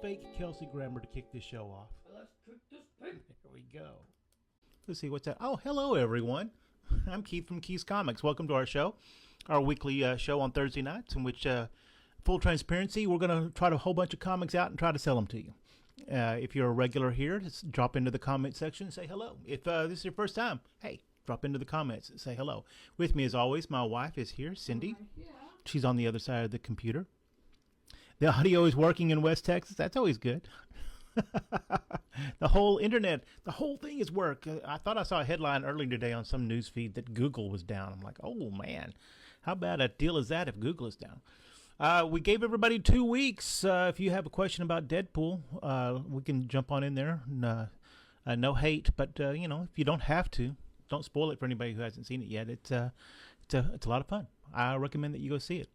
fake Kelsey Grammer to kick this show off. Let's kick this pig. Here we go. Let's see what's that. Oh, hello everyone. I'm Keith from Keith's Comics. Welcome to our show, our weekly show on Thursday nights, in which, full transparency, we're going to try to a whole bunch of comics out and try to sell them to you. If you're a regular here, just drop into the comment section and say hello. If this is your first time, hey, drop into the comments and say hello. With me, as always, my wife is here, Cindy. Yeah. She's on the other side of the computer. The audio is working in West Texas. That's always good. The whole internet, the whole thing is work. I thought I saw a headline earlier today on some news feed that Google was down. I'm like, oh man, how bad a deal is that if Google is down? We gave everybody 2 weeks. If you have a question about Deadpool, we can jump on in there. No hate, but if you don't have to, don't spoil it for anybody who hasn't seen it yet. It's a lot of fun. I recommend that you go see it.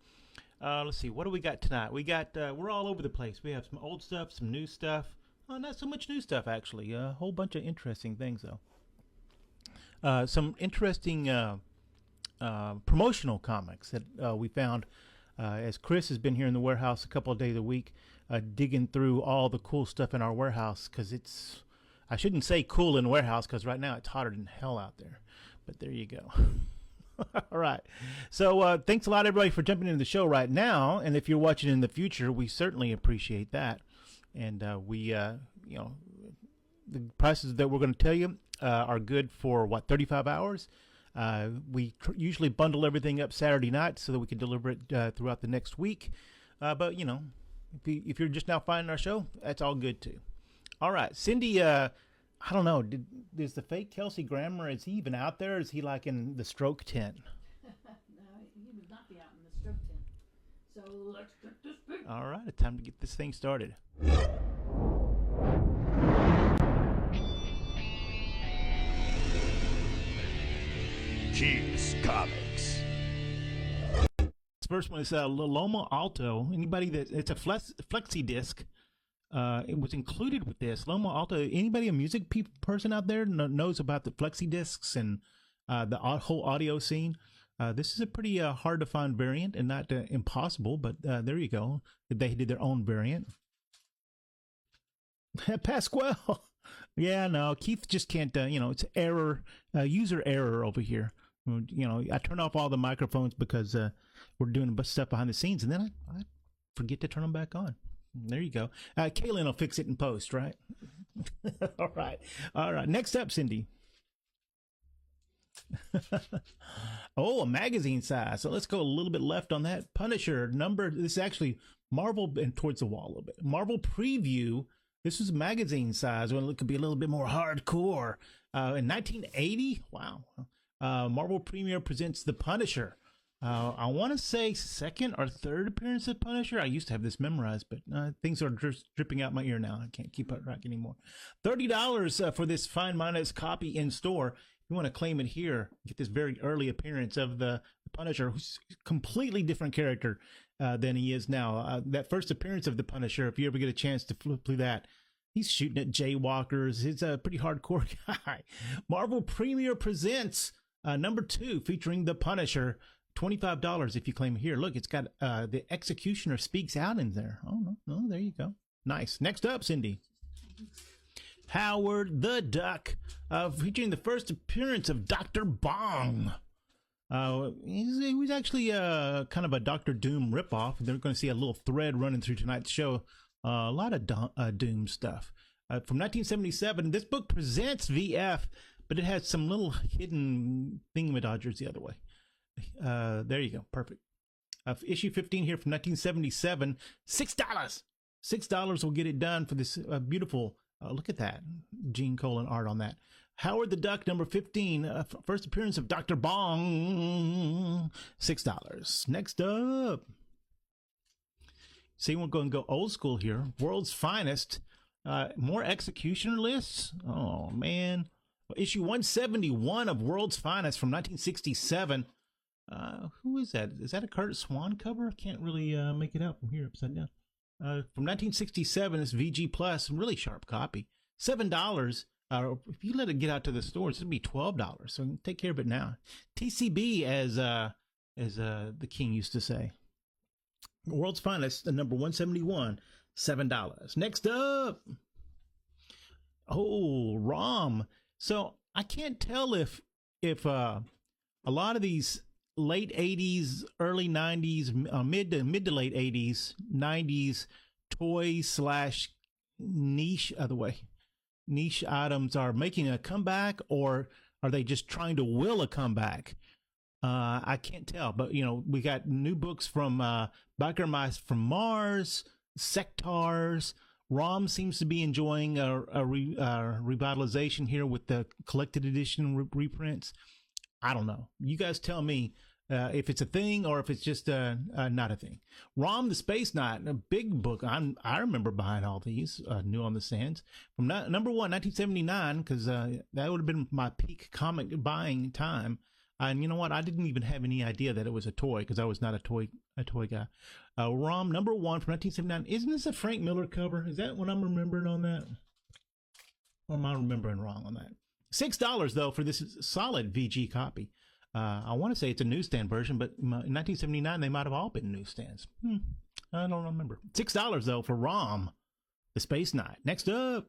Let's see, what do we got tonight? We got we're all over the place. We have some old stuff, some new stuff. Not so much new stuff actually. A whole bunch of interesting things though. Some interesting promotional comics that we found. As Chris has been here in the warehouse a couple of days a week, digging through all the cool stuff in our warehouse, because it's, I shouldn't say cool in the warehouse because right now it's hotter than hell out there, but there you go. All right. So thanks a lot, everybody, for jumping into the show right now. And if you're watching in the future, we certainly appreciate that. And the prices that we're going to tell you are good for, 35 hours? We usually bundle everything up Saturday night so that we can deliver it throughout the next week. But, if you're just now finding our show, that's all good too. All right. Cindy, I don't know. Is the fake Kelsey Grammer, is he even out there? Or is he like in the stroke tent? No, he would not be out in the stroke tent. So let's get this pig. All right. It's time to get this thing started. Keith's Comics. This first one is Loma Alto. Anybody it's a flexi disc. It was included with this Loma Alto. Anybody a music person out there knows about the flexi discs and the whole audio scene? This is a pretty hard to find variant, and not impossible, but there you go. They did their own variant. Pasquale. Yeah, no, Keith just can't. It's error, user error over here. I turn off all the microphones because we're doing stuff behind the scenes, and then I forget to turn them back on. There you go. Kaylin will fix it in post, right? All right. Next up, Cindy. Oh, a magazine size. So let's go a little bit left on that. Punisher number. This is actually Marvel, and towards the wall a little bit. Marvel Preview. This was magazine size. Well, it could be a little bit more hardcore. In 1980, wow. Marvel Premiere presents The Punisher. I want to say second or third appearance of Punisher. I used to have this memorized, but things are just dripping out my ear now. I can't keep it track anymore. $30 for this fine-minded copy in store. If you want to claim it here, get this very early appearance of the Punisher, who's a completely different character than he is now. That first appearance of the Punisher, if you ever get a chance to flip through that, he's shooting at jaywalkers. He's a pretty hardcore guy. Marvel Premiere presents number 2 featuring the Punisher. $25 if you claim here. Look, it's got the Executioner Speaks Out in there. Oh, no, there you go. Nice. Next up, Cindy. Howard the Duck, featuring the first appearance of Dr. Bong. He was actually kind of a Dr. Doom ripoff. They're going to see a little thread running through tonight's show. A lot of Doom stuff. From 1977, this book presents VF, but it has some little hidden thingamadodgers the other way. There you go. Perfect. Issue 15 here from 1977. $6. $6 will get it done for this beautiful, look at that, Gene Colan art on that. Howard the Duck, number 15. First appearance of Dr. Bong. $6. Next up. See, we're going to go old school here. World's Finest. More Executioner lists. Oh, man. Issue 171 of World's Finest from 1967. Who is that? Is that a Curtis Swan cover? I can't really make it out from here upside down. From 1967, it's VG Plus, really sharp copy. $7. If you let it get out to the stores, it'd be $12. So take care of it now. TCB, as the king used to say. World's Finest, the number 171. $7. Next up, oh, ROM. So I can't tell if a lot of these late 80s, early 90s, mid to late 80s, 90s toy slash niche, other way, niche items are making a comeback, or are they just trying to will a comeback? I can't tell, but we got new books from Biker Mice from Mars, Sectars. ROM seems to be enjoying a revitalization here with the collected edition reprints. I don't know. You guys tell me if it's a thing or if it's just not a thing. ROM the Space Knight, a big book. I remember buying all these new on the stands from number one, 1979, because that would have been my peak comic buying time. And you know what? I didn't even have any idea that it was a toy because I was not a toy guy. ROM number one from 1979. Isn't this a Frank Miller cover? Is that what I'm remembering on that? Or am I remembering wrong on that? $6 though for this solid VG copy. I want to say it's a newsstand version, but in 1979 they might have all been newsstands. I don't remember. $6 though for ROM, the Space Knight. Next up,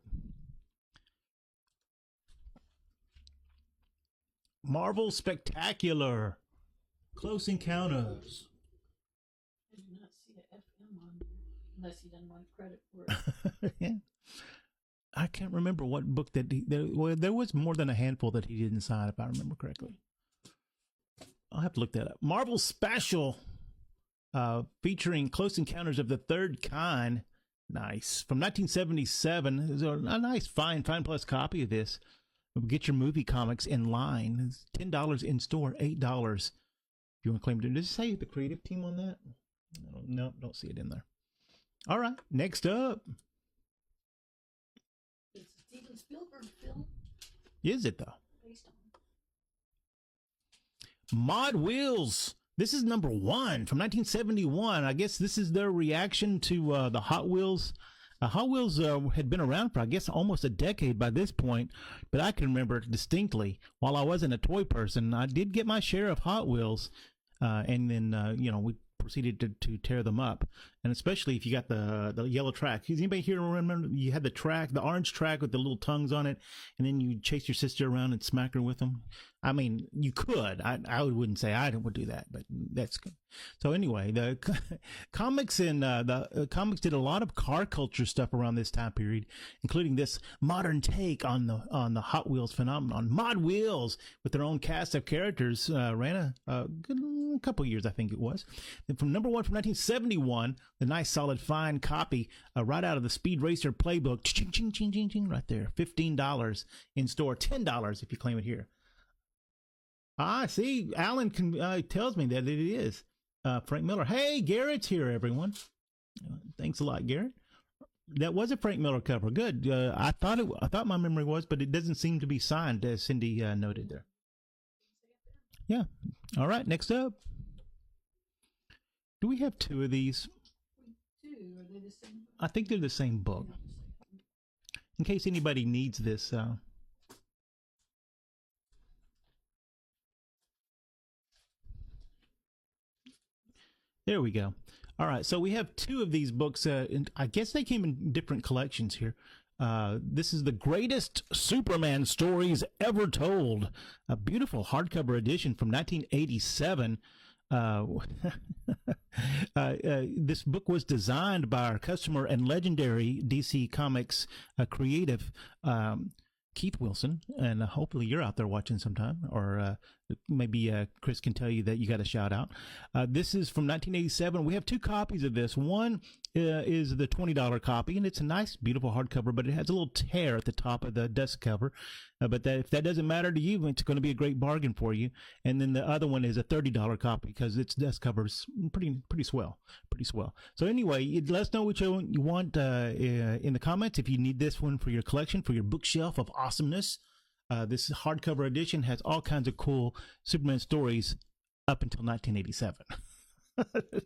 Marvel Spectacular, Close Encounters. I do not see a FM on there, unless he doesn't want credit for it. Yeah. I can't remember what book that there was more than a handful that he didn't sign, if I remember correctly. I'll have to look that up. Marvel Special, featuring Close Encounters of the Third Kind. Nice. From 1977. There's a nice, fine plus copy of this. Get your movie comics in line. It's $10 in store, $8 if you want to claim it. Does it say the creative team on that? No, don't see it in there. All right, next up. It's a Steven Spielberg film. Is it though? Based on. Mod Wheels. This is number one from 1971. I guess this is their reaction to the Hot Wheels. Hot Wheels had been around for, I guess, almost a decade by this point, but I can remember it distinctly. While I wasn't a toy person, I did get my share of Hot Wheels, and then, we proceeded to tear them up. And especially if you got the yellow track. Does anybody here remember you had the orange track with the little tongues on it, and then you chase your sister around and smack her with them? I mean, you could. I wouldn't say I would do that, but that's good. So anyway, the comics and the comics did a lot of car culture stuff around this time period, including this modern take on the Hot Wheels phenomenon. Mod Wheels, with their own cast of characters, ran a good couple years, I think it was. And from number one from 1971, the nice, solid, fine copy right out of the Speed Racer playbook. Ching, ching, ching, ching, ching, right there. $15 in store, $10 if you claim it here. See, Alan tells me that it is Frank Miller. Hey, Garrett's here, everyone. Thanks a lot, Garrett. That was a Frank Miller cover. Good. I thought my memory was, but it doesn't seem to be signed, as Cindy noted there. Yeah. All right. Next up. Do we have two of these? We do. Are they the same? I think they're the same book. In case anybody needs this. There we go. All right, so we have two of these books. And I guess they came in different collections here. This is the greatest Superman stories ever told. A beautiful hardcover edition from 1987. This book was designed by our customer and legendary DC Comics creative, Keith Wilson, and hopefully you're out there watching sometime, or maybe Chris can tell you that you got a shout out. This is from 1987. We have two copies of this. One is the $20 copy, and it's a nice, beautiful hardcover, but it has a little tear at the top of the desk cover. But if that doesn't matter to you, it's going to be a great bargain for you. And then the other one is a $30 copy because its desk cover is pretty swell. So anyway, let us know what you want in the comments. If you need this one for your collection, for your bookshelf of awesomeness. This hardcover edition has all kinds of cool Superman stories up until 1987.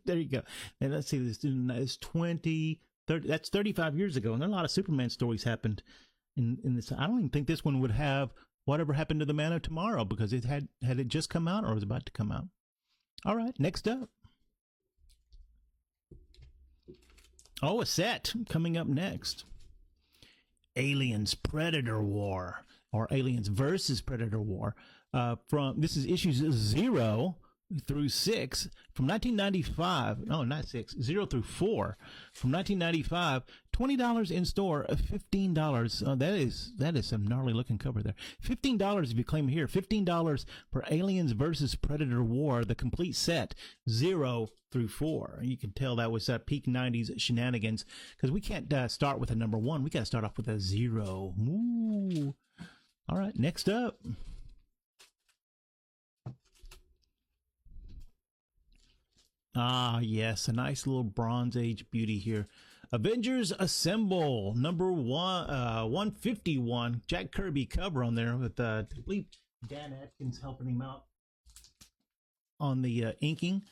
There you go. And let's see, this is 30, that's 35 years ago, and a lot of Superman stories happened in this. I don't even think this one would have Whatever Happened to the Man of Tomorrow, because it had it just come out or was about to come out. All right, next up. Oh, a set coming up next. Aliens Predator War, or Aliens versus Predator War. From this is issues 0 through 6 from 1995. No, not 6. 0 through 4 from 1995. $20 in store. $15. Oh, that is some gnarly looking cover there. $15 if you claim it here. $15 for Aliens versus Predator War, the complete set, 0 through 4. You can tell that was peak 90s shenanigans, because we can't start with a number 1. We got to start off with a 0. Ooh. All right, next up. Ah, yes, a nice little Bronze Age beauty here. Avengers Assemble, number 151. Jack Kirby cover on there with I believe Dan Atkins helping him out on the inking.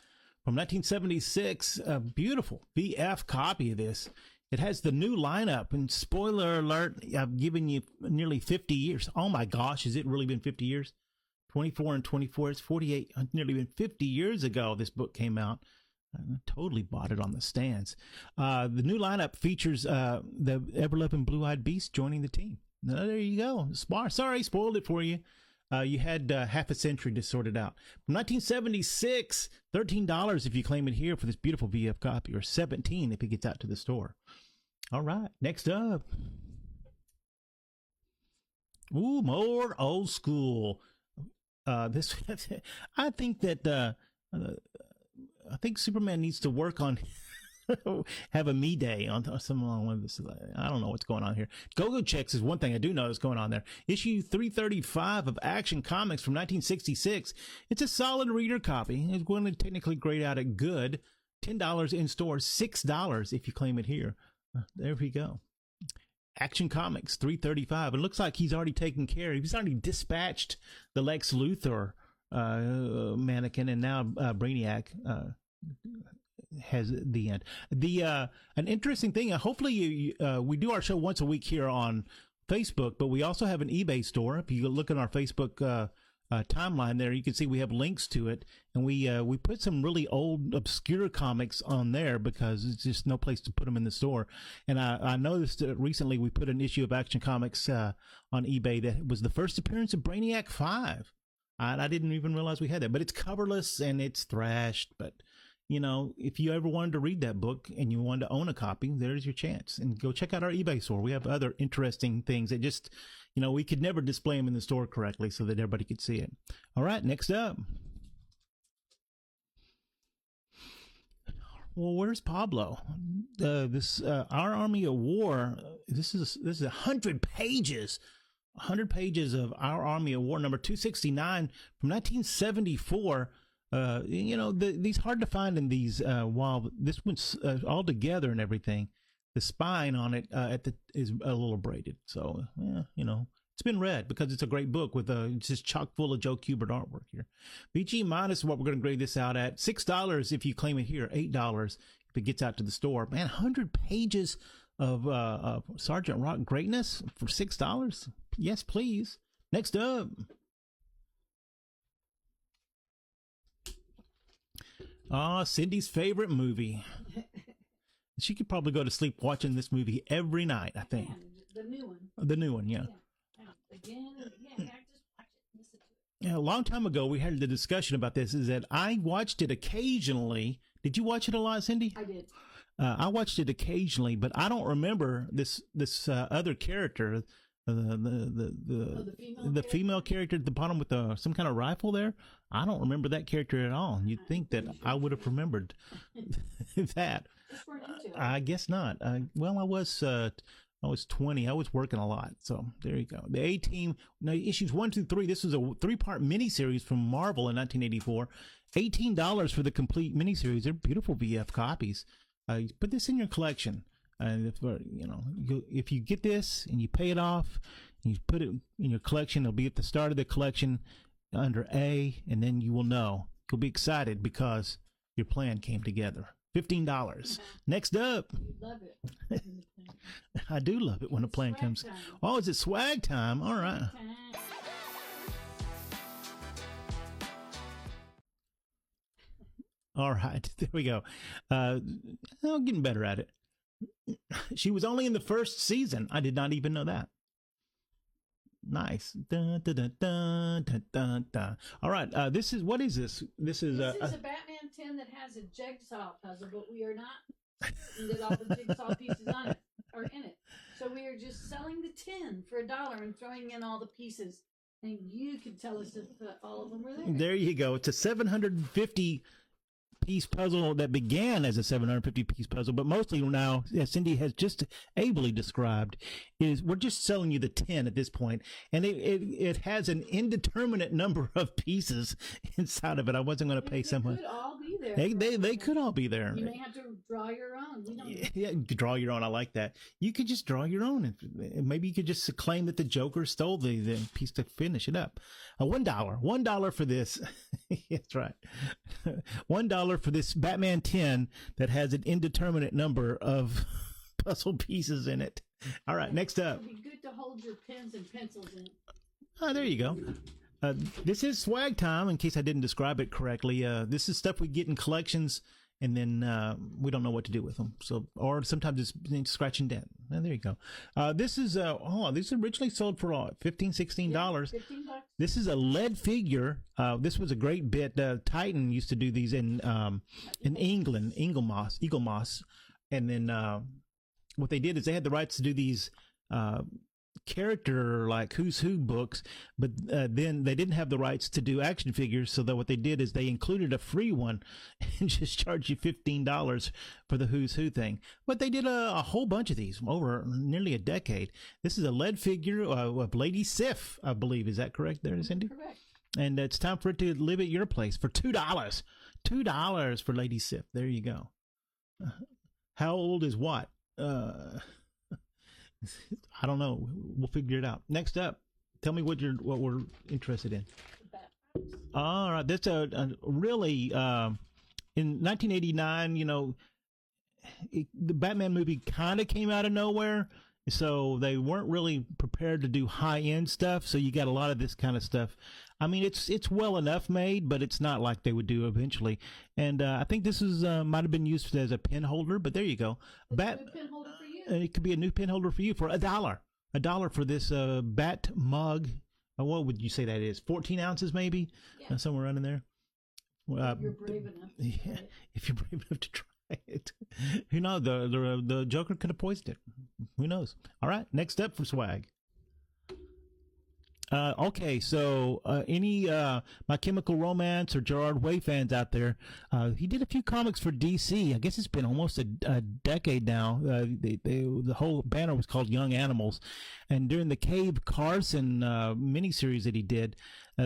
From 1976, a beautiful VF copy of this. It has the new lineup, and spoiler alert, I've given you nearly 50 years. Oh my gosh, has it really been 50 years? 24 and 24, it's 48, nearly been 50 years ago this book came out. I totally bought it on the stands. The new lineup features the ever-loving Blue-Eyed Beast joining the team. There you go. Sorry, spoiled it for you. You had half a century to sort it out. From 1976, $13 if you claim it here for this beautiful VF copy, or $17 if it gets out to the store. All right, next up. Ooh, more old school. This, I think that I think Superman needs to work on have a me day on some along with this. I don't know what's going on here. Go-Go Checks is one thing I do know is going on there. Issue 335 of Action Comics from 1966. It's a solid reader copy. It's going to technically grade out at good. $10 in store, $6 if you claim it here. There we go. Action Comics 335. It looks like he's already taken care of. He's already dispatched the Lex Luthor mannequin, and now Brainiac has the end. An interesting thing. Hopefully, we do our show once a week here on Facebook, but we also have an eBay store. If you look at our Facebook timeline there, you can see we have links to it, and we put some really old obscure comics on there because it's just no place to put them in the store. And I noticed that recently we put an issue of Action Comics on eBay that was the first appearance of Brainiac 5. I didn't even realize we had that, but it's coverless and it's thrashed. But you know, if you ever wanted to read that book and you wanted to own a copy, there's your chance. And go check out our eBay store. We have other interesting things that just, you know, we could never display them in the store correctly so that everybody could see it. All right, next up. Well, where's Pablo? Our Army of War. This is 100 pages. 100 pages of Our Army of War, number 269 from 1974. You know, these hard to find in these, while this one's all together and everything, the spine on it is a little braided. So, yeah, you know, it's been read because it's a great book with it's just chock full of Joe Kubert artwork here. BG minus is what we're going to grade this out at. $6 if you claim it here, $8 if it gets out to the store. Man, 100 pages of Sergeant Rock greatness for $6. Yes, please. Next up. Cindy's favorite movie. She could probably go to sleep watching this movie every night, I think. The new one. The new one, yeah. Again and again. I just watch it, listen to it. Yeah, a long time ago, we had the discussion about this, is that I watched it occasionally. Did you watch it a lot, Cindy? I did. I watched it occasionally, but I don't remember this other character, the female character at the bottom with some kind of rifle there. I don't remember that character at all. You'd think that I would have remembered that. I guess not. Well, I was 20. I was working a lot. So there you go. The A-Team, now issues 1, 2, 3. This was a 3-part miniseries from Marvel in 1984. $18 for the complete miniseries. They're beautiful VF copies. Put this in your collection. And if you get this and you pay it off, and you put it in your collection, it'll be at the start of the collection under A, and then you will know. You'll be excited because your plan came together. $15. Next up. You love it. I do love it when a plan comes. Time. Oh, is it swag time? All right. All right. There we go. I'm getting better at it. She was only in the first season. I did not even know that. Nice. Dun, dun, dun, dun, dun, dun, dun. All right. This is, what is this? This is a Batman 10 that has a jigsaw puzzle, but we are not did all the jigsaw pieces on it or in it. So we are just selling the 10 for $1 and throwing in all the pieces. And you could tell us if all of them were there. There you go. It's a 750 piece puzzle that began as a 750 piece puzzle, but mostly now, as Cindy has just ably described, is we're just selling you the 10 at this point, and it has an indeterminate number of pieces inside of it. I wasn't going to pay someone. They could all be there. They could all be there. You may have to draw your own. We don't Yeah, draw your own. I like that. You could just draw your own. Maybe you could just claim that the Joker stole the piece to finish it up. $1 for this. That's right. $1 for this Batman 10 that has an indeterminate number of puzzle pieces in it. All right, next up. It'd be good to hold your pens and pencils in. Oh, there you go. This is swag time, in case I didn't describe it correctly. This is stuff we get in collections, and then we don't know what to do with them. So, or sometimes it's scratch and dent. There you go. This is this originally sold for $15, $16. $15. This is a lead figure. This was a great bit. Titan used to do these in England, Eagle Moss, and then what they did is they had the rights to do these character like Who's Who books, but then they didn't have the rights to do action figures, so that what they did is they included a free one and just charged you $15 for the Who's Who thing. But they did a whole bunch of these over nearly a decade. This is a lead figure of Lady Sif, I believe. Is that correct there, Cindy? Correct. And it's time for it to live at your place for $2. $2 for Lady Sif. There you go. How old is what? I don't know. We'll figure it out. Next up, tell me what we're interested in. All right, that's a really in 1989. You know, the Batman movie kind of came out of nowhere, so they weren't really prepared to do high end stuff. So you got a lot of this kind of stuff. I mean, it's well enough made, but it's not like they would do eventually. And I think this is might have been used as a pen holder, but there you go. Pen holder for you. It could be a new pen holder for you for $1. $1 for this bat mug. What would you say that is? 14 ounces, maybe, somewhere around in there. If you're brave enough. Yeah, if you're brave enough to try it. Who knows? The Joker could have poisoned it. Who knows? All right, next up for swag. Okay, so any My Chemical Romance or Gerard Way fans out there, he did a few comics for DC. I guess it's been almost a decade now. The whole banner was called Young Animals. And during the Cave Carson miniseries that he did,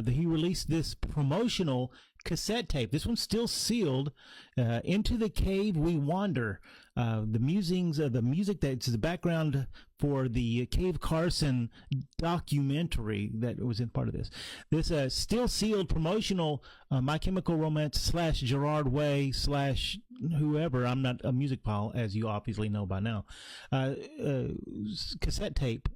he released this promotional cassette tape. This one's still sealed. Into the Cave We Wander. The musings of the music that's the background for the Cave Carson documentary that was in part of this. This still sealed promotional My Chemical Romance / Gerard Way / whoever. I'm not a music pile, as you obviously know by now. Cassette tape.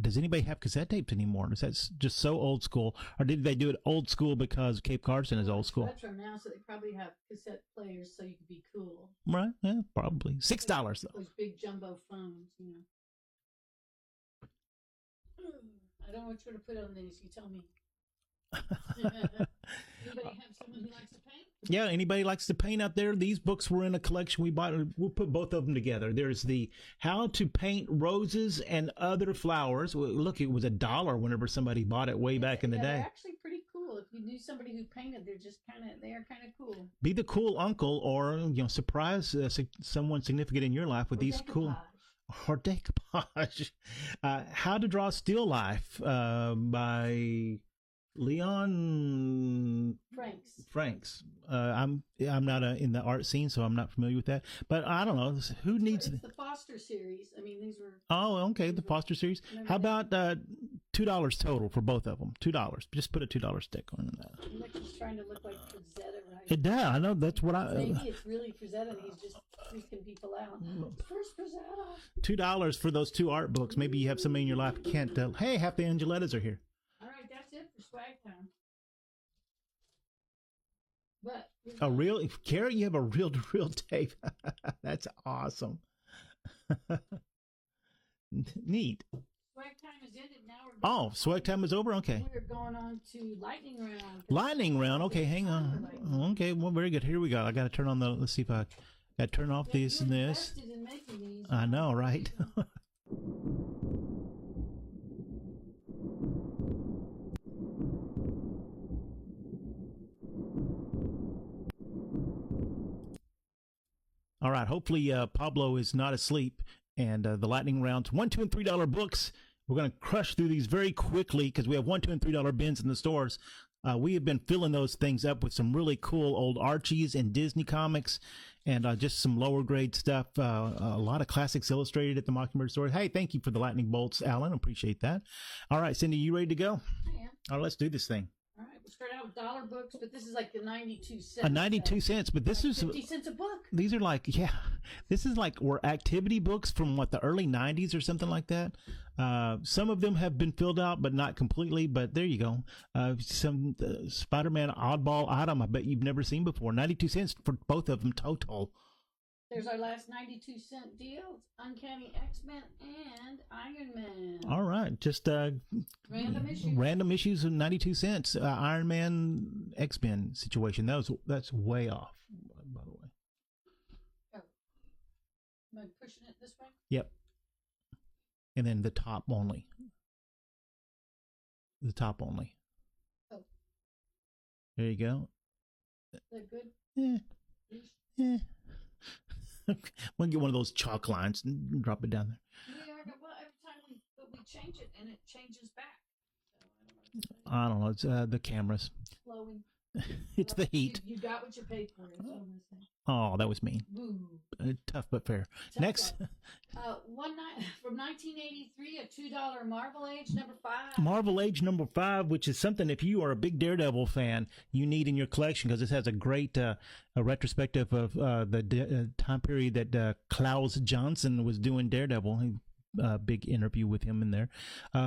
Does anybody have cassette tapes anymore? Is that just so old school? Or did they do it old school because Cave Carson is old school? Retro now, so they probably have cassette players so you can be cool. Right, yeah, probably. $6 though. Those big jumbo phones, you know. I don't know what you're to put on these, you tell me. Anybody have someone who likes to paint? Yeah, anybody likes to paint out there? These books were in a collection we bought. We'll put both of them together. There's the How to Paint Roses and Other Flowers. Look, it was $1 whenever somebody bought it way back in the day. They're actually pretty cool. If you knew somebody who painted, they are kind of cool. Be the cool uncle, or surprise someone significant in your life with these cool. Or decoupage. How to Draw Still Life by Leon Franks. I'm not in the art scene, so I'm not familiar with that. But I don't know who needs the Foster series. I mean, these were. Oh, okay, the Foster series. How about $2 total for both of them? $2. Just put a $2 stick on that. He's trying to look like Frazetta, right? It does. I know that's what I. Maybe it's really Frazetta, and he's just freaking people out. Where's Frazetta? $2 for those two art books. Maybe you have somebody in your life who can't tell. Hey, half the Angelettas are here. All right, that's it for swag time. But a real Carrie, you have a reel-to-reel tape. That's awesome. Neat. Swag time is ended. Now we're Oh, swag time is over? Okay. We're going on to lightning round. Lightning round. Okay, hang on. Okay, well, very good. Here we go. I got to turn on the, let's see if I got to turn off this and this. In making these. I know, right? All right. Hopefully, Pablo is not asleep. And the lightning rounds, $1, $2, and $3 books. We're going to crush through these very quickly because we have $1, $2, and $3 bins in the stores. We have been filling those things up with some really cool old Archies and Disney comics, and just some lower grade stuff. A lot of classics illustrated at the Mockingbird store. Hey, thank you for the lightning bolts, Alan. Appreciate that. All right, Cindy, you ready to go? I am. All right, let's do this thing. All right, we'll start out with dollar books, but this is like the 92 cents. 92 cents, but this like is 50 cents a book. These are like, yeah, this is like were activity books from what, the early 90s or something like that. Some of them have been filled out, but not completely. But there you go. Some Spider-Man oddball item I bet you've never seen before. 92 cents for both of them total. There's our last 92-cent deal. It's Uncanny X-Men and Iron Man. All right. Just random issues of 92 cents. Iron Man X-Men situation. That's way off, by the way. Oh. Am I pushing it this way? Yep. And then the top only. The top only. Oh. There you go. Is that good? Yeah. Yeah. We'll get one of those chalk lines and drop it down there. Well, every time we change it, and it changes back. So I don't know. It's the cameras. Flowing. It's the heat. You got what you paid for. Oh, that was mean. Boo. Tough but fair. Next. One night from 1983, a $2 Marvel Age #5. Marvel Age #5, which is something if you are a big Daredevil fan, you need in your collection because this has a great a retrospective of the time period that Klaus Johnson was doing Daredevil. Big interview with him in there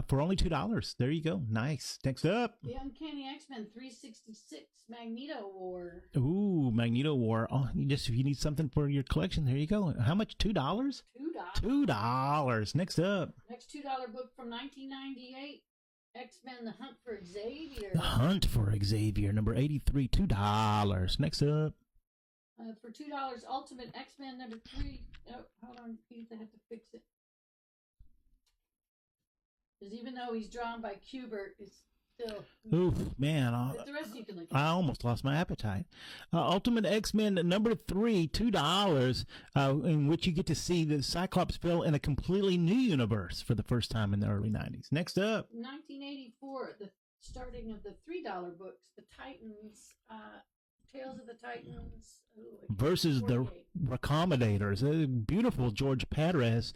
for only $2. There you go. Nice. Next up, the Uncanny X-Men 366 Magneto War. Ooh, Magneto War. Oh, if you need something for your collection, there you go. How much? $2? $2. Next up, next $2 book from 1998. X-Men: The Hunt for Xavier. The Hunt for Xavier, number 83, $2. Next up, for $2, Ultimate X-Men #3. Oh, hold on, Keith, I have to fix it. Because even though he's drawn by Kubert, it's still... Oof, man. But the rest you can look at. I almost lost my appetite. Ultimate X-Men #3, $2, in which you get to see the Cyclops Phil in a completely new universe for the first time in the early 90s. Next up. 1984, the starting of the $3 books, the Titans, Tales of the Titans. Versus 48. The Recommendators. A beautiful George Perez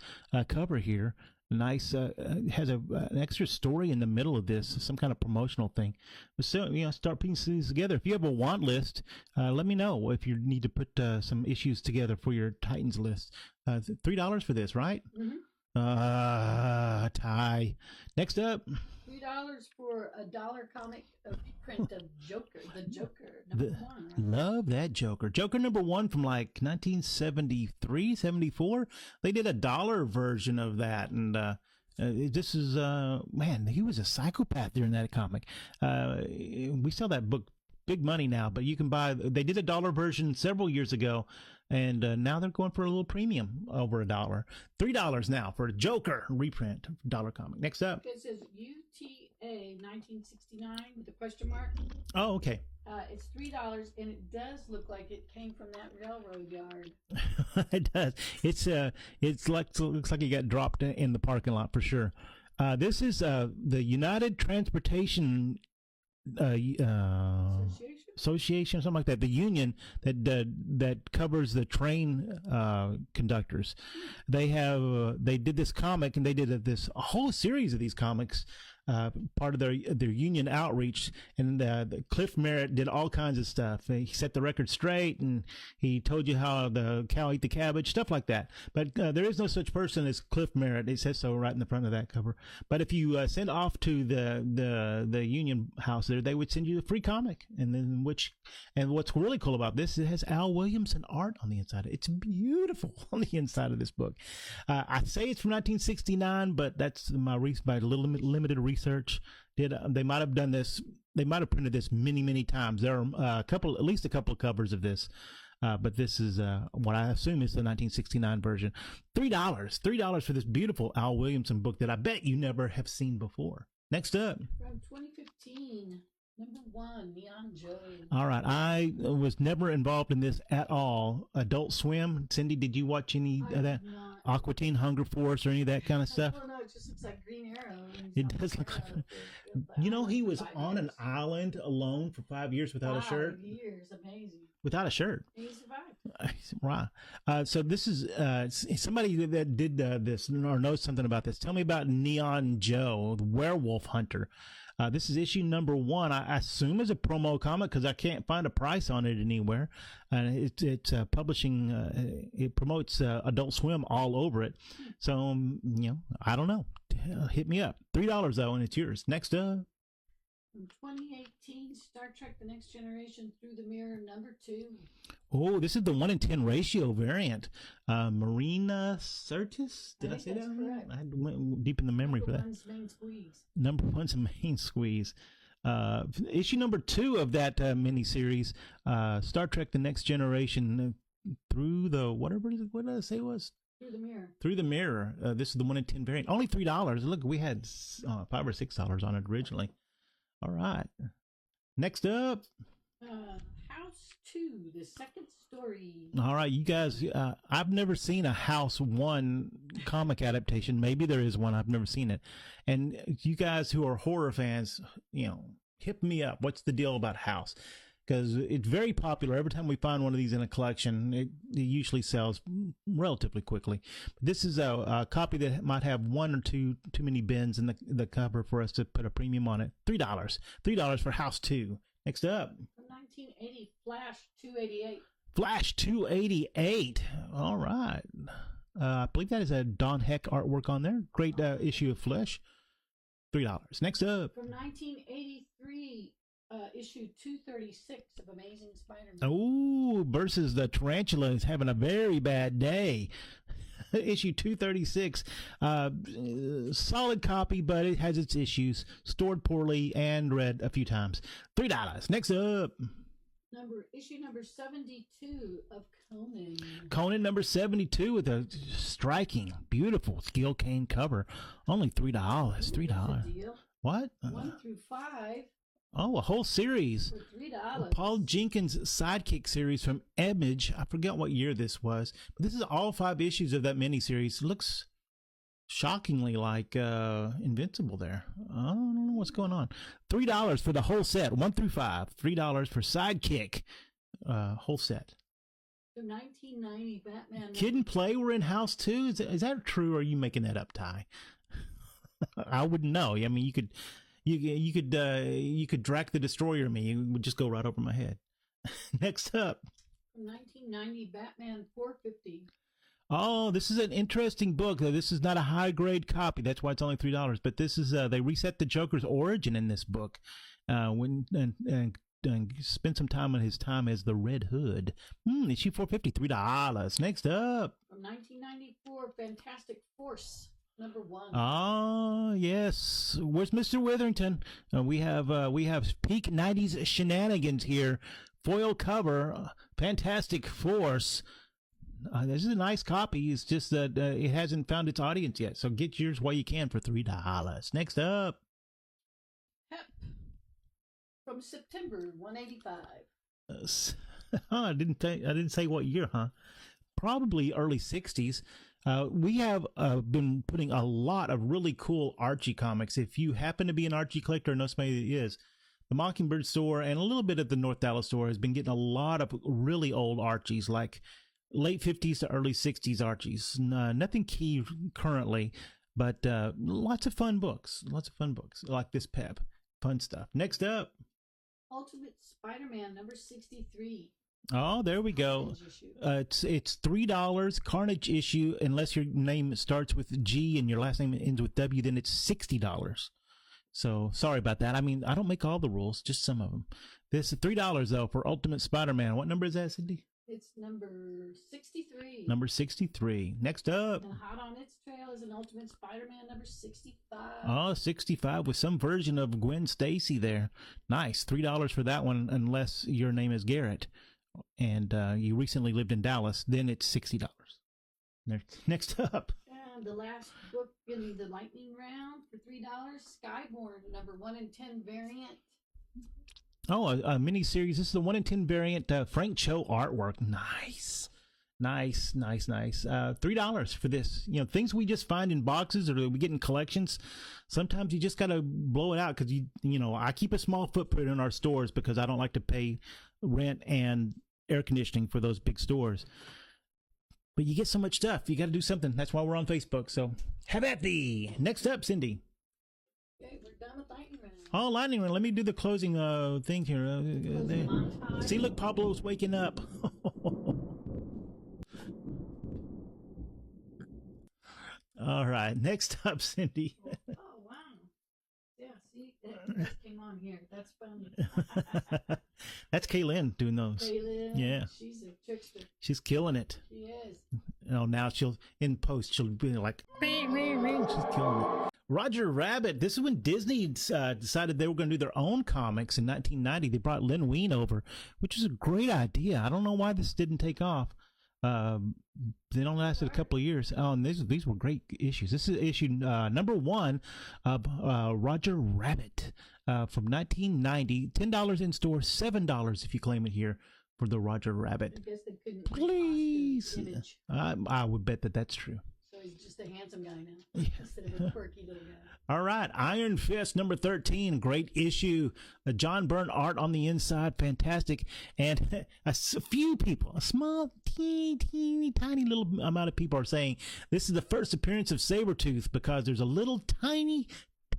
cover here. Nice, has an extra story in the middle of this, some kind of promotional thing. So, start putting these together. If you have a want list, let me know if you need to put some issues together for your Titans list. $3 for this, right? Mm-hmm. Tie. Next up. $3 for a dollar comic print of Joker, the Joker, #1. Right? Love that Joker. Joker #1 from like 1973, 74. They did a dollar version of that. And this is, man, he was a psychopath during that comic. We sell that book big money now, but you can buy, they did a dollar version several years ago. And now they're going for a little premium over $1. $3 now for a Joker reprint dollar comic. Next up. It says UTA 1969 with a question mark. Oh, okay. It's $3, and it does look like it came from that railroad yard. It does. It's like looks like it got dropped in the parking lot for sure. This is the United Transportation Association, something like that. The union that covers the train conductors. They did this comic, and they did a whole series of these comics part of their union outreach, and Cliff Merritt did all kinds of stuff. He set the record straight, and he told you how the cow ate the cabbage, stuff like that. But there is no such person as Cliff Merritt. It says so right in the front of that cover. But if you send off to the union house there, they would send you a free comic. And what's really cool about this, it has Al Williamson art on the inside. It's beautiful on the inside of this book. I say it's from 1969, but that's my by limited research. They might have done this? They might have printed this many times. There are at least a couple of covers of this, but this is what I assume is the 1969 version. $3 for this beautiful Al Williamson book that I bet you never have seen before. Next up, from 2015. Number 1, Neon Joe. All right. I was never involved in this at all. Adult Swim. Cindy, did you watch any of that? Not. Aqua Teen, Hunger Force, or any of that kind of stuff? I don't know. It just looks like Green Arrow. It does look like. You know, he was on an island alone for 5 years without a shirt. 5 years. Amazing. Without a shirt. He survived. Right. So this is somebody that did this or knows something about this. Tell me about Neon Joe, the werewolf hunter. This is issue number 1. I assume is a promo comic because I can't find a price on it anywhere. And it's publishing. It promotes Adult Swim all over it. So I don't know. Hit me up. $3 though, and it's yours. Next up. From 2018, Star Trek: The Next Generation Through the Mirror, number 2. Oh, this is the 1-in-10 ratio variant. Marina Sirtis? Did I say that right? Correct. I went deep in the memory for that. Number one's main squeeze. Issue number 2 of that miniseries, Star Trek: The Next Generation through the what did I say it was? Through the Mirror. Through the Mirror. This is the 1-in-10 variant. Only $3. Look, we had $5 or $6 on it originally. All right. Next up. House 2, the second story. All right, you guys, I've never seen a House 1 comic adaptation. Maybe there is one. I've never seen it. And you guys who are horror fans, hit me up. What's the deal about House? Because it's very popular. Every time we find one of these in a collection, it usually sells relatively quickly. This is a copy that might have one or two too many bins in the cover for us to put a premium on it. $3 for House 2. Next up. From 1980, Flash 288. Flash 288. All right. I believe that is a Don Heck artwork on there. Great issue of Flash. $3. Next up. From 1983. Issue 236 of Amazing Spider-Man. Oh, versus the Tarantula is having a very bad day. Issue 236. Solid copy, but it has its issues. Stored poorly and read a few times. $3. Next up. Issue number 72 of Conan. Conan number 72 with a striking, beautiful Gil Kane cover. Only $3. $3. What? 1 through 5. Oh, a whole series. For $3. Paul Jenkins' Sidekick series from Image. I forget what year this was, but this is all 5 issues of that miniseries. Looks shockingly like Invincible there. I don't know what's going on. $3 for the whole set, 1 through 5. $3 for Sidekick, whole set. The 1990 Batman. Kid and Play were in House 2. Is that true, or are you making that up, Ty? I wouldn't know. I mean, you could Drac the Destroyer me. It would just go right over my head. Next up. From 1990, Batman 450. Oh, this is an interesting book. This is not a high grade copy. That's why it's only $3. But this is they reset the Joker's origin in this book. And spent some time on his time as the Red Hood. Issue 450, $3. Next up. From 1994, Fantastic Force. Number 1. Oh, yes. Where's Mr. Witherington? We have peak 90s shenanigans here. Foil cover, Fantastic Force. This is a nice copy. It's just that it hasn't found its audience yet. So get yours while you can for $3. Next up. Hep. From September 185. I didn't say what year, huh? Probably early 60s. We have been putting a lot of really cool Archie comics. If you happen to be an Archie collector or know somebody that is, the Mockingbird store and a little bit of the North Dallas store has been getting a lot of really old Archies, like late 50s to early 60s Archies. Nothing key currently, But lots of fun books. Lots of fun books like this Pep. Fun stuff. Next up. Ultimate Spider-Man number 63. Oh, there we go. It's $3 Carnage issue. Unless your name starts with G and your last name ends with W, then it's $60. So sorry about that. I mean, I don't make all the rules, just some of them. This is $3 though for Ultimate Spider-Man. What number is that, Cindy? It's number 63. Number 63. Next up. And hot on its trail is an Ultimate Spider-Man number 65. Oh, 65 with some version of Gwen Stacy there. Nice. $3 for that one, unless your name is Garrett and you recently lived in Dallas. Then it's $60. Next up. And the last book in the lightning round for $3, Skyborn number 1 in 10 variant. Oh, a mini series. This is the 1 in 10 variant. Frank Cho artwork. Nice. $3 for this. You know, things we just find in boxes or we get in collections. Sometimes you just got to blow it out because you know, I keep a small footprint in our stores because I don't like to pay rent and air conditioning for those big stores. But you get so much stuff. You got to do something. That's why we're on Facebook. So have at thee. Next up, Cindy. Okay, we're done with lightning round. Oh, lightning round. Let me do the closing thing here. See, look, Pablo's waking up. All right. Next up, Cindy. Oh, wow. Yeah, see, that just came on here. That's funny. That's Kaylin doing those. Kaylin, yeah. She's a trickster. She's killing it. She is. Oh, now in post, she'll be like, ring, ring, ring. She's killing it. Roger Rabbit. This is when Disney decided they were going to do their own comics in 1990. They brought Len Wein over, which was a great idea. I don't know why this didn't take off. They only lasted a couple of years. Oh, and these were great issues. This is issue number 1 of Roger Rabbit from 1990. $10 in store, $7 if you claim it here for the Roger Rabbit. I guess they couldn't. Please. I would bet that's true. So he's just a handsome guy now instead of a quirky little guy. All right, Iron Fist number 13, great issue. John Byrne art on the inside, fantastic. And a few people, a small, teeny, tiny little amount of people are saying this is the first appearance of Sabretooth because there's a little tiny,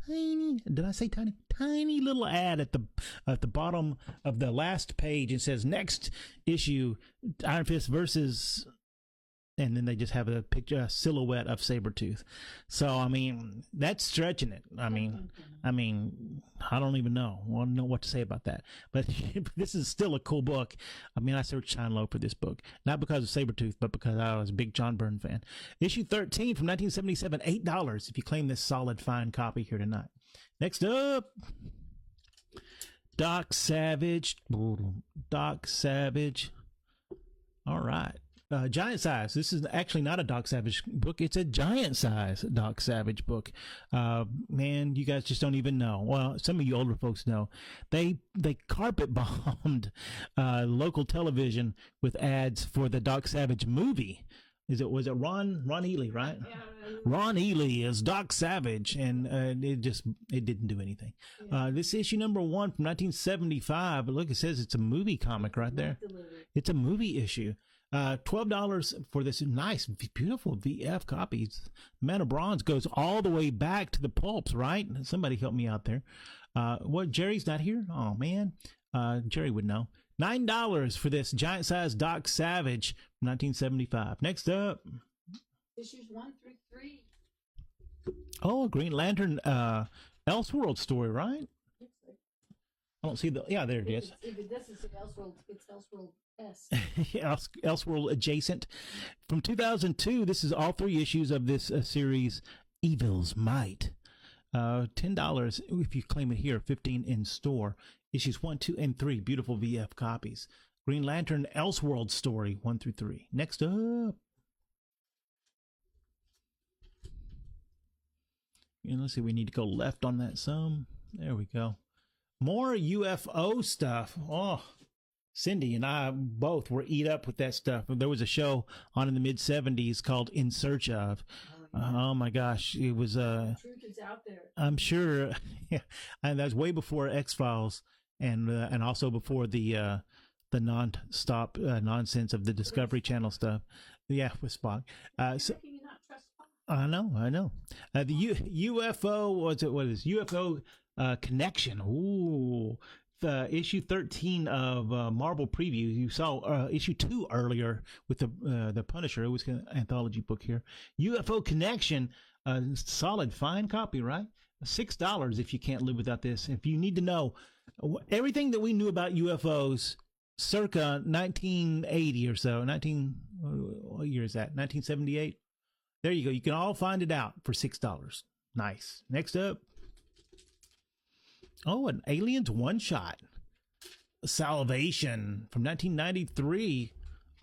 did I say tiny? Tiny little ad at the bottom of the last page. It says next issue, Iron Fist versus... And then they just have a picture, a silhouette of Sabretooth. So, I mean, that's stretching it. I mean, I don't even know. I don't know what to say about that. But this is still a cool book. I mean, I searched high and low for this book. Not because of Sabretooth, but because I was a big John Byrne fan. Issue 13 from 1977, $8 if you claim this solid, fine copy here tonight. Next up, Doc Savage. All right. Giant Size. This is actually not a Doc Savage book. It's a Giant Size Doc Savage book. Man, you guys just don't even know. Well, some of you older folks know. They carpet bombed local television with ads for the Doc Savage movie. Was it Ron Ely, right? Yeah. Ron Ely is Doc Savage, and it didn't do anything. Yeah. This issue number 1 from 1975. But look, it says it's a movie comic right there. It's a movie issue. $12 for this nice, beautiful VF copies. Man of Bronze goes all the way back to the pulps, right? Somebody help me out there. What, Jerry's not here? Oh, man. Jerry would know. $9 for this giant size Doc Savage from 1975. Next up. Issues 1 through 3. Oh, a Green Lantern Elseworld story, right? I don't see yeah, there it is. This is Elseworld. It's Elseworld S. Elseworld adjacent. From 2002, this is all 3 issues of this series, Evil's Might. $10 if you claim it here, $15 in store. Issues 1, 2, and 3, beautiful VF copies. Green Lantern Elseworld story 1 through 3. Next up. And let's see, we need to go left on that some. There we go. More UFO stuff. Oh, Cindy and I both were eat up with that stuff. There was a show on in the mid 70s called In Search Of. Oh my gosh, it was truth is out there. I'm sure. Yeah, and that was way before X-Files and also before the non-stop nonsense of the Discovery Channel stuff. Yeah, with Spock. Can you not trust Spock? I know. The UFO, what is UFO Connection? Ooh, issue 13 of Marvel Preview. You saw issue 2 earlier with the Punisher. It was an anthology book here. UFO Connection, solid, fine copy, right? $6 if you can't live without this. If you need to know everything that we knew about UFOs circa 1980 or so, what year is that? 1978? There you go. You can all find it out for $6. Nice. Next up. Oh, an Aliens one-shot. Salvation from 1993.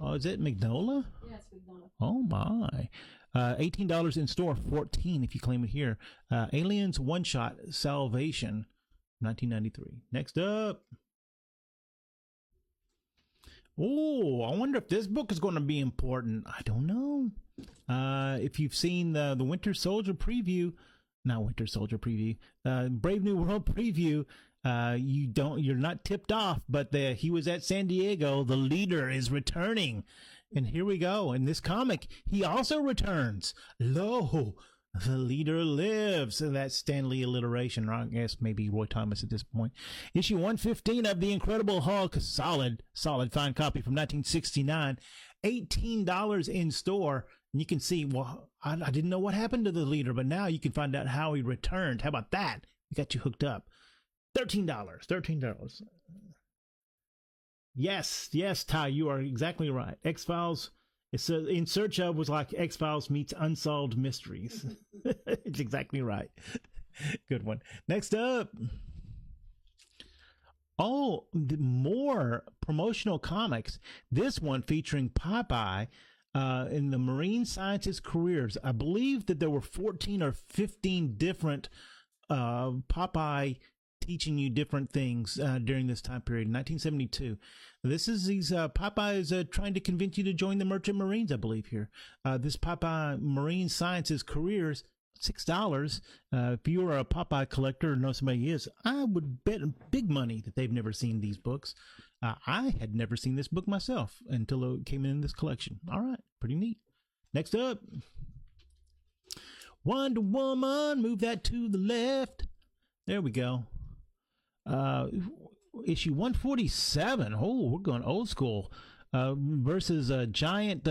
Oh, is it Magnolia? Yeah, it's Magnolia. Oh, my. $18 in store, $14 if you claim it here. Aliens one-shot Salvation, 1993. Next up. Oh, I wonder if this book is going to be important. I don't know. If you've seen the Winter Soldier preview, not Winter Soldier preview, Brave New World preview, you're not tipped off, but he was at San Diego. The leader is returning. And here we go. In this comic, he also returns. Lo, the leader lives. And that's Stan Lee alliteration, or I guess maybe Roy Thomas at this point. Issue 115 of The Incredible Hulk. Solid fine copy from 1969. $18 in store. And you can see, well, I didn't know what happened to the leader, but now you can find out how he returned. How about that? We got you hooked up. $13. Yes, Ty, you are exactly right. X-Files, it's In Search Of was like X-Files meets Unsolved Mysteries. It's exactly right. Good one. Next up. Oh, more promotional comics. This one featuring Popeye in the marine scientist careers. I believe that there were 14 or 15 different Popeye teaching you different things during this time period, 1972. This is Popeye is trying to convince you to join the Merchant Marines, I believe here. This Popeye Marine Sciences Careers, $6. If you are a Popeye collector or know somebody is, I would bet big money that they've never seen these books. I had never seen this book myself until it came in this collection. All right, pretty neat. Next up, Wonder Woman. Move that to the left. There we go. Issue 147. Oh, we're going old school. Versus a giant,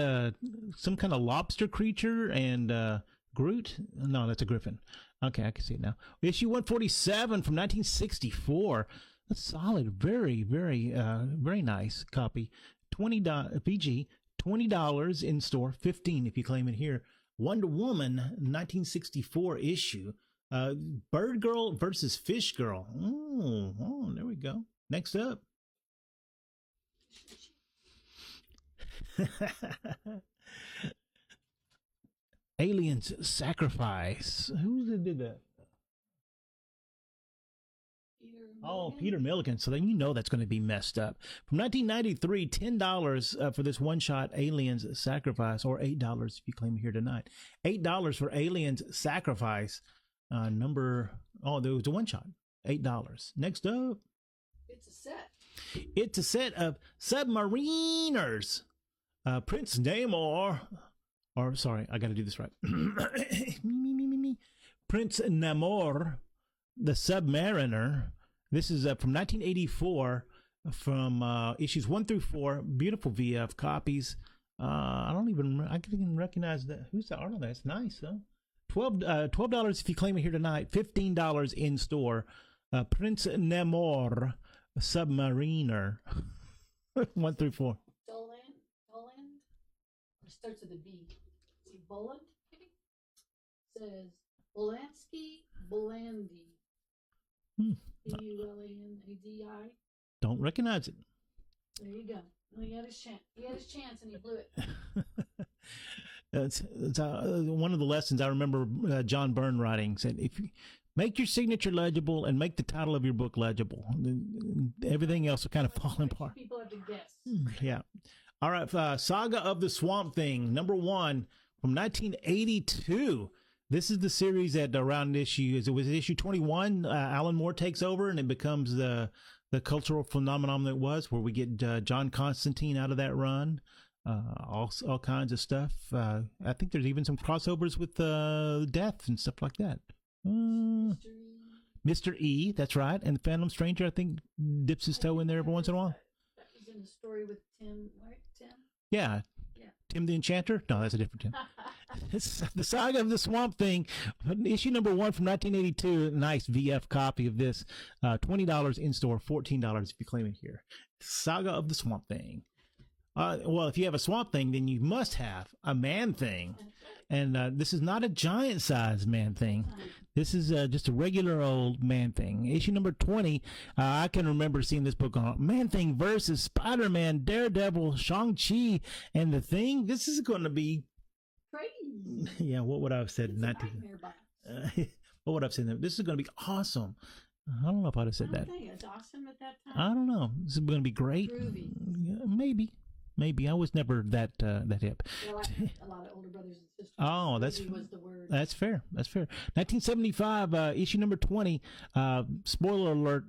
some kind of lobster creature and Groot. No, that's a griffin. Okay, I can see it now. Issue 147 from 1964. That's solid. Very, very, very nice copy. PG. $20 in store. $15 if you claim it here. Wonder Woman 1964 issue. Bird Girl versus Fish Girl. Oh, there we go. Next up. Aliens Sacrifice. Who did that? Peter Milligan. So then you know that's going to be messed up. From 1993, $10 for this one-shot Aliens Sacrifice, or $8 if you claim it here tonight. $8 for Aliens Sacrifice. There was a one-shot. $8. Next up. It's a set. It's a set of Submariners. Prince Namor. Or, sorry, I got to do this right. Prince Namor, the Submariner. This is from 1984 from issues 1 through 4. Beautiful VF copies. I can even recognize that. Who's the art on that? That's nice, huh? $12 if you claim it here tonight. $15 in store. Prince Namor, Submariner. 1 through 4. Doland? It starts with a B. See, Boland? Says Bolansky, Bolandi. Bulandadi. Don't recognize it. There you go. Well, he had his chance. And he blew it. It's one of the lessons I remember John Byrne writing said, if you make your signature legible and make the title of your book legible, everything else will kind of fall apart. People have to guess. Yeah. All right. Saga of the Swamp Thing, #1 from 1982. This is the series that around issue 21, Alan Moore takes over and it becomes the cultural phenomenon that it was, where we get John Constantine out of that run. all kinds of stuff. I think there's even some crossovers with death and stuff like that. Mr. E, that's right, and the Phantom Stranger, I think, dips his toe in there every once in a while. That was in a story with Tim, right? Tim? Yeah. Tim the Enchanter? No, that's a different Tim. It's the Saga of the Swamp Thing, issue number 1 from 1982. Nice VF copy of this. $20 in store, $14 if you claim it here. Saga of the Swamp Thing. Well, if you have a Swamp Thing, then you must have a Man Thing. And this is not a giant size Man Thing. This is just a regular old Man Thing. Issue number 20. I can remember seeing this book on Man Thing versus Spider-Man, Daredevil, Shang-Chi, and the Thing. This is going to be crazy. Yeah, what would I have said? What would I have said? This is going to be awesome. I don't know if I'd have said that. It's awesome at that time. I don't know. This is going to be great. Groovy. Maybe I was never that hip. Well, a lot of older brothers and sisters. Oh, was the word. That's fair. 1975, issue number 20. Spoiler alert: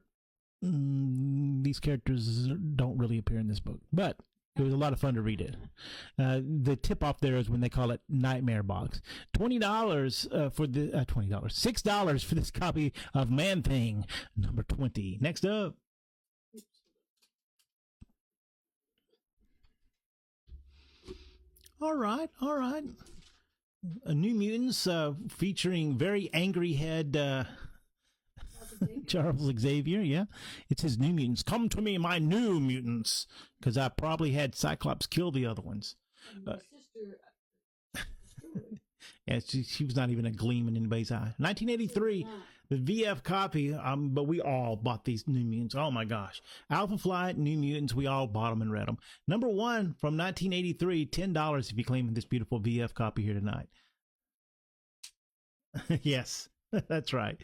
these characters don't really appear in this book, but it was a lot of fun to read it. The tip off there is when they call it Nightmare Box. $20 for the $6 for this copy of Man Thing number 20. Next up. All right. New Mutants featuring very angry head Charles Xavier. Yeah, it's his New Mutants. Come to me, my New Mutants, because I probably had Cyclops kill the other ones. My sister. Yeah, she was not even a gleam in anybody's eye. 1983, the VF copy, but we all bought these New Mutants. Oh my gosh. Alpha Flight, New Mutants, we all bought them and read them. Number 1 from 1983, $10 if you claim this beautiful VF copy here tonight. Yes, that's right.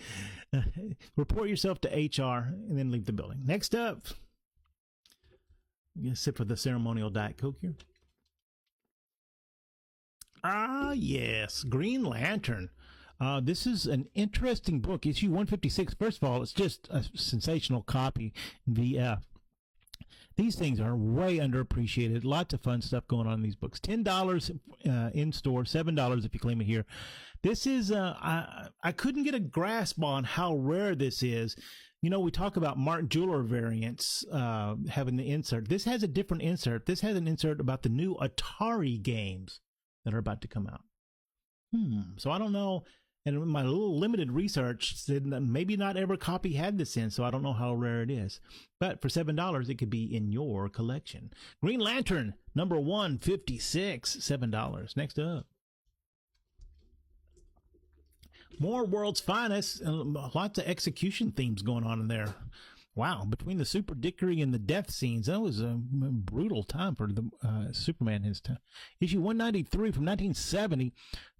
Report yourself to HR and then leave the building. Next up, I'm going to sip for the ceremonial Diet Coke here. Ah, yes, Green Lantern. This is an interesting book. Issue 156. First of all, it's just a sensational copy. VF. These things are way underappreciated. Lots of fun stuff going on in these books. $10 in store, $7 if you claim it here. This is, I couldn't get a grasp on how rare this is. You know, we talk about Mark Jeweler variants having the insert. This has a different insert. This has an insert about the new Atari games that are about to come out. So I don't know. And my little limited research said that maybe not every copy had this in, so I don't know how rare it is. But for $7, it could be in your collection. Green Lantern, number 156, $7. Next up. More World's Finest, and lots of execution themes going on in there. Wow, between the Super Dickery and the death scenes, that was a brutal time for the Superman his time. Issue 193 from 1970,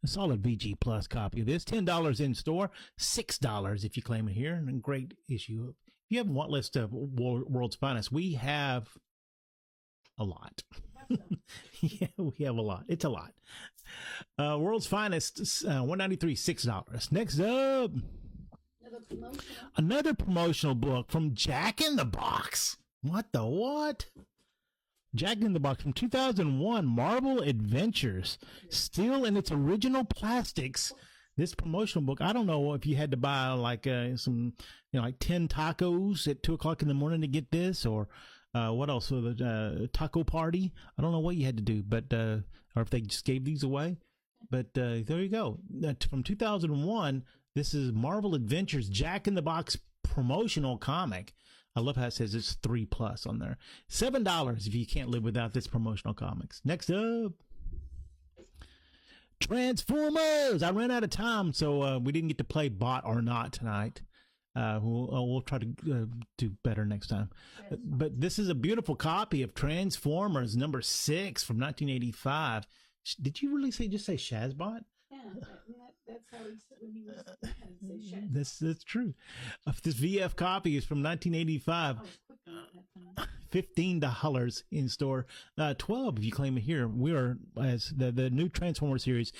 a solid VG Plus copy of this. $10 in store, $6 if you claim it here. And a great issue. If you have a want list of World's Finest, we have a lot. Yeah, we have a lot. It's a lot. World's Finest, 193, $6. Next up. Another promotional book from Jack in the Box. What the what? Jack in the Box from 2001, Marvel Adventures. Still in its original plastics. This promotional book, I don't know if you had to buy like some, like 10 tacos at 2 o'clock in the morning to get this, or what else? Taco party. I don't know what you had to do, but or if they just gave these away. But there you go. From 2001. This is Marvel Adventures Jack in the Box promotional comic. I love how it says it's 3+ on there. $7 if you can't live without this promotional comics. Next up, Transformers. I ran out of time, so we didn't get to play Bot or Not tonight. We'll try to do better next time. But this is a beautiful copy of Transformers number 6 from 1985. Did you really just say Shazbot? Yeah, that's how he said when he was. That's true. This VF copy is from 1985. $15 in store. $12 if you claim it here. We are as the new Transformer series.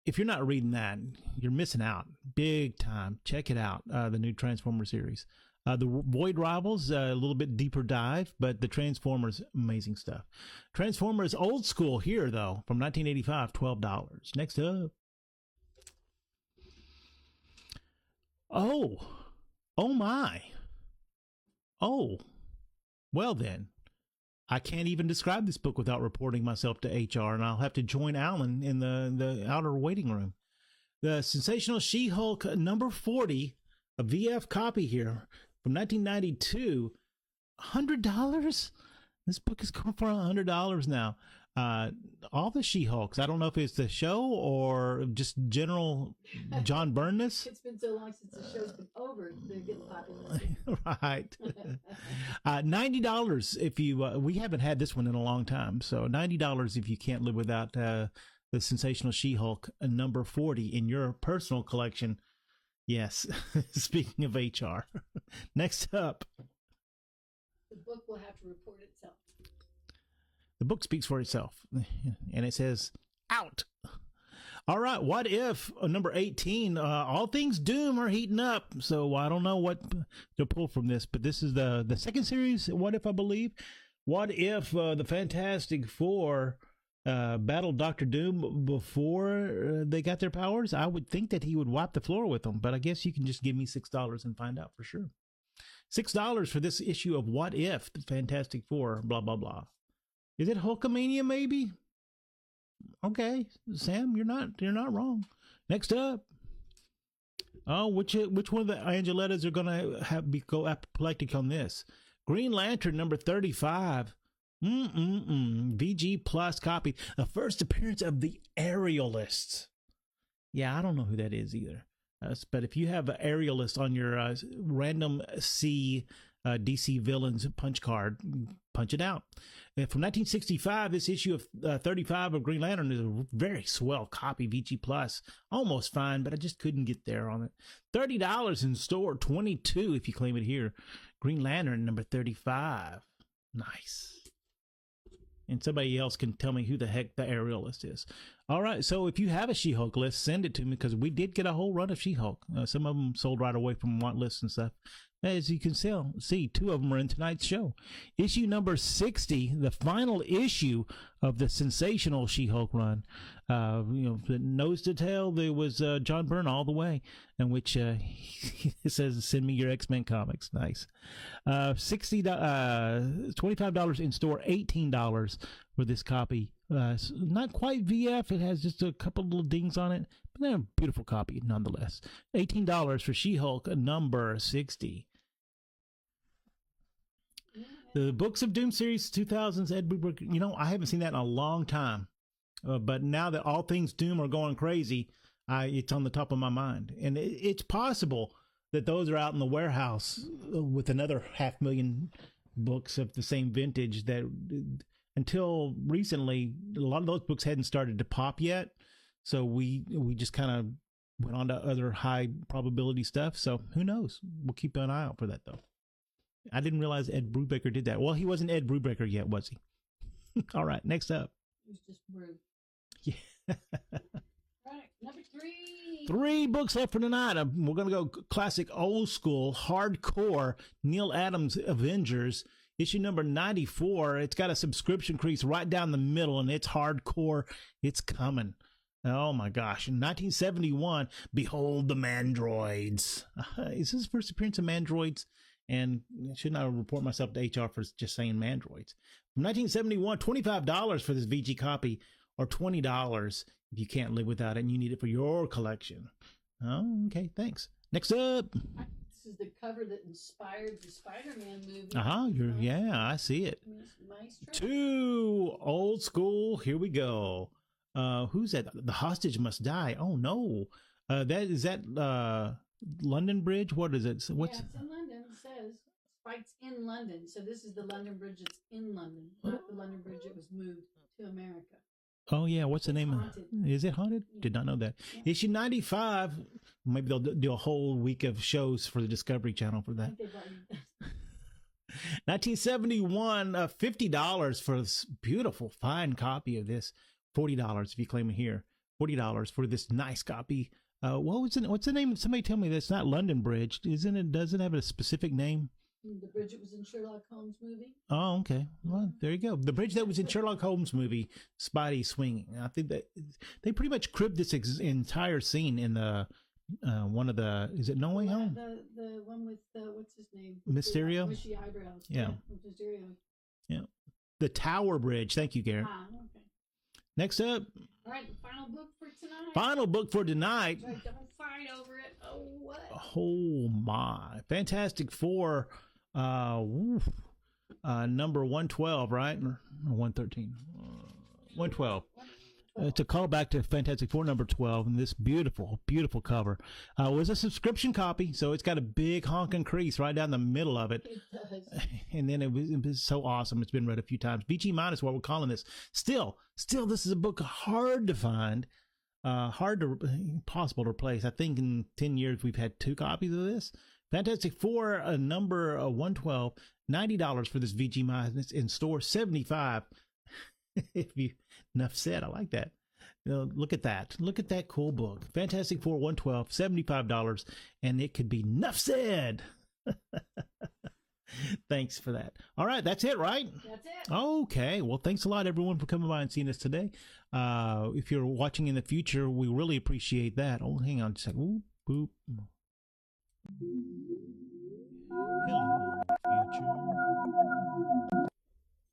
If you're not reading that, you're missing out big time. Check it out. The new Transformer series. The Void Rivals, a little bit deeper dive, but the Transformers, amazing stuff. Transformers Old School here, though, from 1985, $12. Next up. Oh my. Oh, well then. I can't even describe this book without reporting myself to HR, and I'll have to join Alan in the outer waiting room. The Sensational She-Hulk number 40, a VF copy here from 1992, $100? This book is going for $100 now. All the She-Hulks. I don't know if it's the show or just general John Byrne-ness. It's been so long since the show's been over. They're getting popular. Right. $90 if you, we haven't had this one in a long time. So $90 if you can't live without the Sensational She-Hulk number 40 in your personal collection. Yes. Speaking of HR. Next up. The book will have to report itself. The book speaks for itself, and it says, out. All right, What If, number 18, all things Doom are heating up, so I don't know what to pull from this, but this is the second series, What If, I believe. What if the Fantastic Four battled Doctor Doom before they got their powers? I would think that he would wipe the floor with them, but I guess you can just give me $6 and find out for sure. $6 for this issue of What If, the Fantastic Four, blah, blah, blah. Is it Hulkamania, maybe? Okay, Sam, you're not wrong. Next up. Oh, which one of the Angelettas are gonna go apoplectic on this? Green Lantern number 35. VG Plus copy. The first appearance of the Aerialists. Yeah, I don't know who that is either. But if you have an Aerialist on your random C DC Villains punch card, punch it out. From 1965, this issue of 35 of Green Lantern is a very swell copy, VG Plus. Almost fine, but I just couldn't get there on it. $30 in store, $22 if you claim it here. Green Lantern number 35. Nice. And somebody else can tell me who the heck the Aerialist is. All right, so if you have a She-Hulk list, send it to me, because we did get a whole run of She-Hulk. Some of them sold right away from want lists and stuff. As you can see, 2 of them are in tonight's show. Issue number 60, the final issue of the Sensational She-Hulk run. Nose to tail, there was John Byrne all the way, in which it says, send me your X-Men comics. Nice. $25 in store, $18 for this copy. Not quite VF. It has just a couple little dings on it, but they're a beautiful copy nonetheless. $18 for She-Hulk number 60. The Books of Doom series 2000s, Ed Brubaker. I haven't seen that in a long time. But now that all things Doom are going crazy, it's on the top of my mind. And it's possible that those are out in the warehouse with another 500,000 books of the same vintage that until recently, a lot of those books hadn't started to pop yet. So we just kind of went on to other high probability stuff. So who knows? We'll keep an eye out for that, though. I didn't realize Ed Brubaker did that. Well, he wasn't Ed Brubaker yet, was he? All right, next up. It was just Brew. Yeah. Right, number 3. 3 books left for tonight. We're going to go classic, old school, hardcore, Neil Adams Avengers. Issue number 94. It's got a subscription crease right down the middle, and it's hardcore. It's coming. Oh my gosh. In 1971, behold the Mandroids. Is this the first appearance of Mandroids? And shouldn't I report myself to HR for just saying Mandroids? From 1971, $25 for this VG copy, or $20 if you can't live without it and you need it for your collection. Oh, okay, thanks. Next up. This is the cover that inspired the Spider-Man movie. Yeah, I see it. Nice 2 old school. Here we go. Who's that? The Hostage Must Die. Oh no. That London Bridge? What is it? Yeah, it's in London. It says fights in London. So this is the London Bridge that's in London, not the London Bridge that was moved to America. Oh yeah, what's the name? Haunted. Is it haunted? Yeah. Did not know that. Yeah. Issue 95. Maybe they'll do a whole week of shows for the Discovery Channel for that. 1971, $50 for this beautiful, fine copy of this. $40 if you claim it here. $40 for this nice copy What's the name? Somebody tell me that's not London Bridge, isn't it? Doesn't it have a specific name? The bridge that was in Sherlock Holmes movie. Oh, okay. Well, there you go. The bridge that was in Sherlock Holmes movie, Spidey swinging. I think that they pretty much cribbed this entire scene in the one of the. Is it No Way Home? The one with what's his name? Mysterio. With the eyebrows. Yeah. With Mysterio. Yeah. The Tower Bridge. Thank you, Garrett. Okay. Next up. All right, final book for tonight. Final book for tonight. Right, don't fight over it. Oh, what? Oh my! Fantastic Four. Number 112, right? Or 113? 112. It's a callback to Fantastic Four number 12, and this beautiful, beautiful cover was a subscription copy, so it's got a big honking crease right down the middle of it. It does. And then it was so awesome. It's been read a few times. BG minus what we're calling this. Still, this is a book hard to find, impossible to replace. I think in 10 years we've had 2 copies of this. Fantastic Four, number 112, $90 for this VG minus in store, $75. If you enough said, I like that. Look at that. Look at that cool book. Fantastic Four 112, $75, and it could be enough said. Thanks for that. All right, that's it, right? That's it. Okay. Well, thanks a lot, everyone, for coming by and seeing us today. If you're watching in the future, we really appreciate that. Oh, hang on a second. Boop, boop. Hello, future.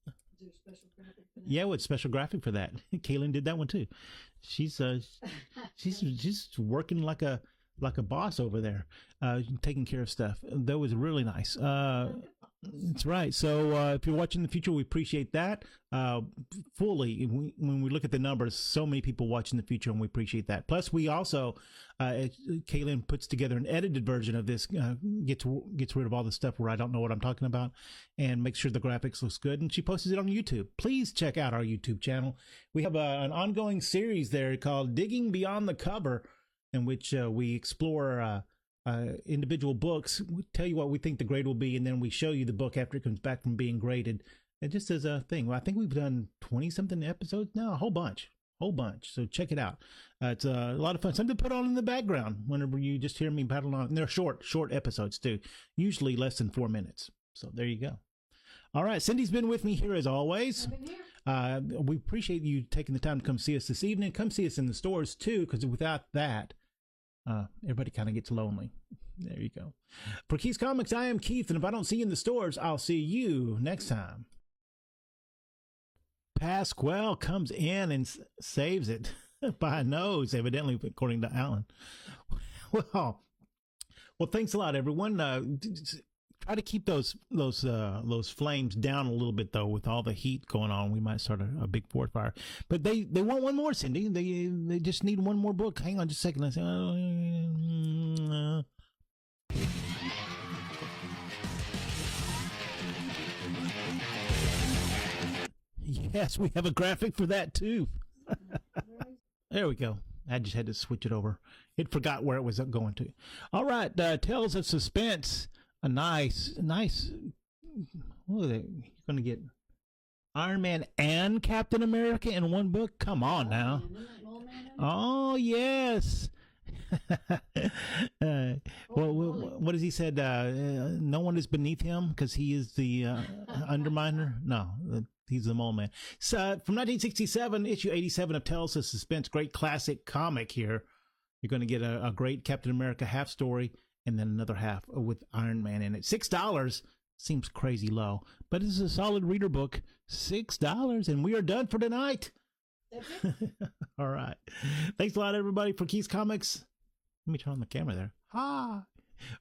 Is there a special graphic for that? Yeah, with special graphic for that. Kaylin did that one too. She's just working like a boss over there, taking care of stuff. That was really nice. That's right. So if you're watching in the future, we appreciate that fully. When we look at the numbers, so many people watch in the future, and we appreciate that. Plus, we also, Kaylin puts together an edited version of this, gets rid of all the stuff where I don't know what I'm talking about, and makes sure the graphics looks good. And she posts it on YouTube. Please check out our YouTube channel. We have an ongoing series there called Digging Beyond the Cover, in which we explore individual books. We tell you what we think the grade will be, and then we show you the book after it comes back from being graded. And just as a thing, well, I think we've done 20-something episodes now, a whole bunch. So check it out. It's a lot of fun. Something to put on in the background whenever you just hear me battle on. And they're short episodes too, usually less than 4 minutes. So there you go. All right, Cindy's been with me here as always. I've been here. We appreciate you taking the time to come see us this evening. Come see us in the stores too, because without that, everybody kind of gets lonely. There you go. For Keith's Comics, I am Keith, and if I don't see you in the stores, I'll see you next time. Pasquale comes in and saves it by a nose, evidently, according to Alan. Well, thanks a lot, everyone. Try to keep those flames down a little bit, though. With all the heat going on, we might start a big forest fire. But they want one more, Cindy. They just need one more book. Hang on just a second. I say, yes, we have a graphic for that too. There we go. I just had to switch it over. It forgot where it was going to. All right, Tales of Suspense. A nice. What are they? You're going to get Iron Man and Captain America in one book? Come on now. Oh, yes. What has he said? No one is beneath him because he is the underminer? No, he's the mole man. So, from 1967, issue 87 of Tales of Suspense, great classic comic here. You're going to get a great Captain America half story and then another half with Iron Man in it. $6 seems crazy low, but it's a solid reader book. $6, and we are done for tonight. That's it. All right. Thanks a lot, everybody, for Keith's Comics. Let me turn on the camera there.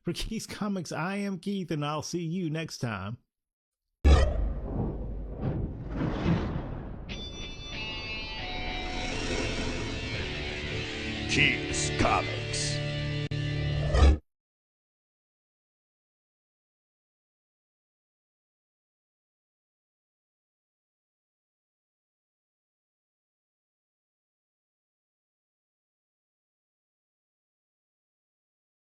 For Keith's Comics, I am Keith, and I'll see you next time. Keith's Comics.